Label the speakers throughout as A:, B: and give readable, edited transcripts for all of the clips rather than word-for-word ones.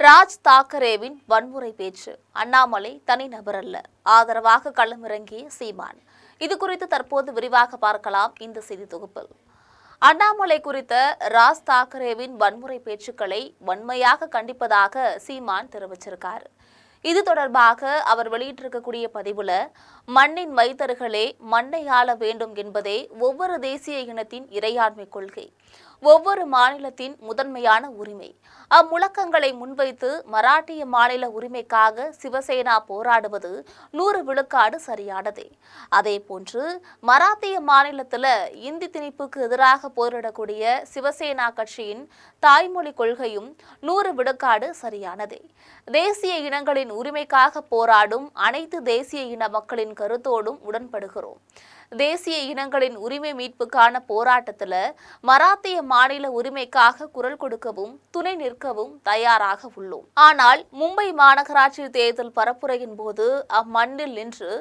A: ராஜ் தாக்கரேவின் வன்முறை பேச்சு. அண்ணாமலை தனிநபர் அல்ல, ஆதரவாக களமிறங்கிய சீமான். இது குறித்து தற்போது விரிவாக பார்க்கலாம் இந்த செய்தி தொகுப்பில். அண்ணாமலை குறித்த ராஜ் தாக்கரேவின் வன்முறை பேச்சுக்களை வன்மையாக கண்டிப்பதாக சீமான் தெரிவிச்சிருக்காரு. இது தொடர்பாக அவர் வெளியிட்டிருக்கக்கூடிய பதிவுல, மண்ணின் மைத்தர்களே மண்ணை ஆள வேண்டும் என்பதே ஒவ்வொரு தேசிய இனத்தின் இறையாண்மை கொள்கை, ஒவ்வொரு மாநிலத்தின் முதன்மையான உரிமை. அம்முழக்கங்களை முன்வைத்து மராட்டிய மாநில உரிமைக்காக சிவசேனா போராடுவது 100 விழுக்காடு சரியானதே. அதே போன்று மராத்திய மாநிலத்தில் இந்தி திணிப்புக்கு எதிராக போரிடக்கூடிய சிவசேனா கட்சியின் தாய்மொழி கொள்கையும் 100 விழுக்காடு சரியானதே. தேசிய இனங்களின் உரிமைக்காக போராடும் அனைத்து தேசிய இன மக்களின் கருத்தோடும் உடன்படுகிறோம். தேசிய இனங்களின் உரிமை மீட்புக்கான போராட்டத்தில் மராத்திய மாநில உரிமைக்காக குரல் கொடுக்கவும் துணை நிற்கவும் தயாராக உள்ளோம். ஆனால் மும்பை மாநகராட்சி தேர்தல் பரப்புரையின் போது அம்மண்ணில் நின்று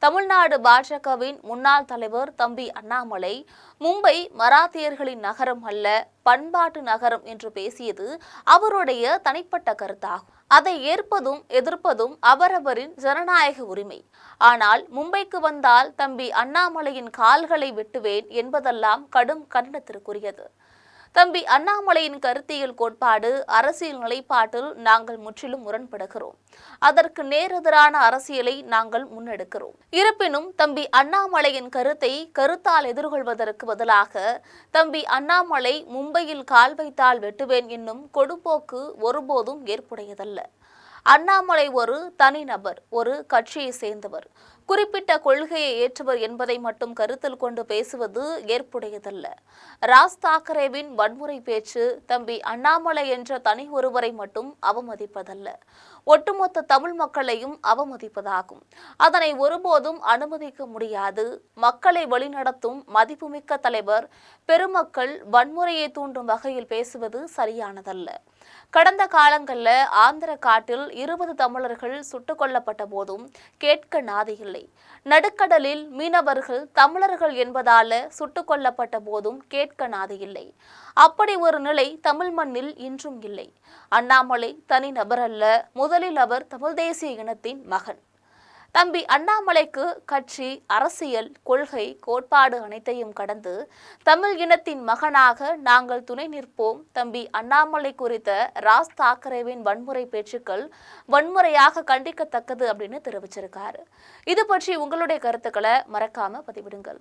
A: தமிழ்நாடு பாஜகவின் முன்னாள் தலைவர் தம்பி அண்ணாமலை மும்பை மராத்தியர்களின் நகரம் அல்ல, பண்பாட்டு நகரம் என்று பேசியது அவருடைய தனிப்பட்ட கருத்தாகும். அதை ஏற்பதும் எதிர்ப்பதும் அவரவரின் ஜனநாயக உரிமை. ஆனால் மும்பைக்கு வந்தால் தம்பி அண்ணாமலையின் கால்களை வெட்டுவேன் என்பதெல்லாம் கடும் கண்டனத்திற்குரியது. தம்பி அண்ணாமலையின் கருத்தியல் கோட்பாடு, அரசியல் நிலைப்பாட்டில் நாங்கள் முற்றிலும் முரண்படுகிறோம். அதற்கு நேரெதிரான அரசியலை நாங்கள் முன்னெடுக்கிறோம். இருப்பினும் தம்பி அண்ணாமலையின் கருத்தை கருத்தால் எதிர்கொள்வதற்கு பதிலாக தம்பி அண்ணாமலை மும்பையில் கால் வைத்தால் வெட்டுவேன் என்னும் கொடுப்போக்கு ஒருபோதும் ஏற்புடையதல்ல. அண்ணாமலை ஒரு தனிநபர், ஒரு கட்சியை சேர்ந்தவர், குறிப்பிட்ட கொள்கையை ஏற்றவர் என்பதை மட்டும் கருத்தில் கொண்டு பேசுவது ஏற்புடையதல்ல. ராஜ் தாக்கரேவின் வன்முறை பேச்சு தம்பி அண்ணாமலை என்ற தனி ஒருவரை மட்டும் அவமதிப்பதல்ல, ஒட்டுமொத்த தமிழ் மக்களையும் அவமதிப்பதாகும். அதனை ஒருபோதும் அனுமதிக்க முடியாது. மக்களை வழிநடத்தும் மதிப்புமிக்க தலைவர் பெருமக்கள் வன்முறையை தூண்டும் வகையில் பேசுவது சரியானதல்ல. கடந்த காலங்களில் ஆந்திர காட்டில் 20 தமிழர்கள் சுட்டுக் கொல்லப்பட்ட போதும் கேட்க நாதியில்லை. நடுக்கடலில் மீனவர்கள் தமிழர்கள் என்பதால சுட்டுக் கொல்லப்பட்ட போதும் கேட்க நாதியில்லை. அப்படி ஒரு நிலை தமிழ் மண்ணில் இன்றும் இல்லை. அண்ணாமலை தனி நபர் அல்ல, முதலில் அவர் தமிழ் தேசிய இனத்தின் மகன். தம்பி அண்ணாமலைக்கு கட்சி, அரசியல், கொள்கை, கோட்பாடு அனைத்தையும் கடந்து தமிழ் இனத்தின் மகனாக நாங்கள் துணை நிற்போம். தம்பி அண்ணாமலை குறித்த ராஜ் தாக்கரேவின் வன்முறை பேச்சுக்கள் வன்முறையாக கண்டிக்கத்தக்கது அப்படின்னு தெரிவிச்சிருக்காரு. இது பற்றி உங்களுடைய கருத்துக்களை மறக்காம பதிவிடுங்கள்.